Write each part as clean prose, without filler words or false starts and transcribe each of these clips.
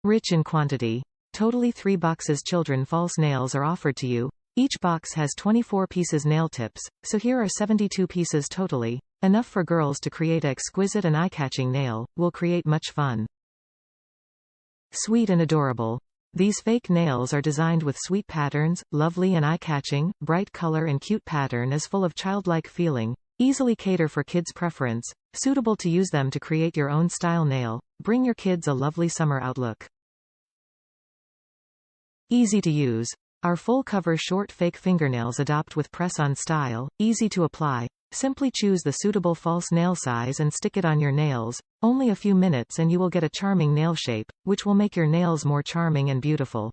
Rich in quantity. Totally 3 boxes children false nails are offered to you. Each box has 24 pieces nail tips, so here are 72 pieces totally. Enough for girls to create an exquisite and eye-catching nail. Will create much fun. Sweet and adorable. These fake nails are designed with sweet patterns, lovely and eye-catching, bright color and cute pattern is full of childlike feeling. Easily cater for kids' preference. Suitable to use them to create your own style nail. Bring your kids a lovely summer outlook. Easy to use. Our full-cover short fake fingernails adopt with press-on style, easy to apply. Simply choose the suitable false nail size and stick it on your nails. Only a few minutes and you will get a charming nail shape, which will make your nails more charming and beautiful.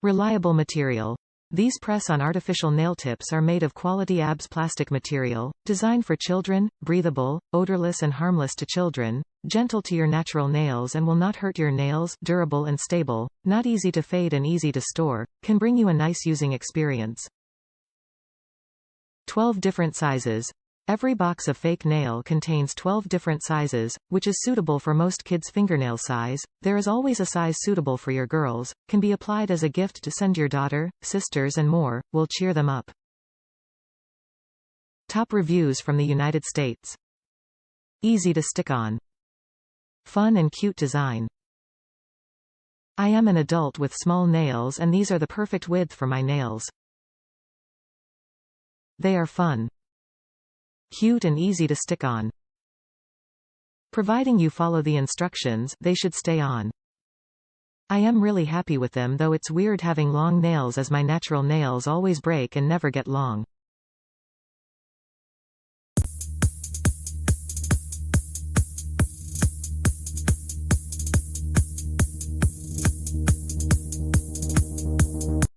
Reliable material. These press-on artificial nail tips are made of quality ABS plastic material, designed for children, breathable, odorless and harmless to children, gentle to your natural nails and will not hurt your nails, durable and stable, not easy to fade and easy to store, can bring you a nice using experience. 12 different sizes. Every box of fake nail contains 12 different sizes, which is suitable for most kids' fingernail size. There is always a size suitable for your girls, can be applied as a gift to send your daughter, sisters and more, will cheer them up. Top reviews from the United States. Easy to stick on. Fun and cute design. I am an adult with small nails and these are the perfect width for my nails. They are fun. Cute and easy to stick on. Providing you follow the instructions, they should stay on. I am really happy with them though it's weird having long nails as my natural nails always break and never get long.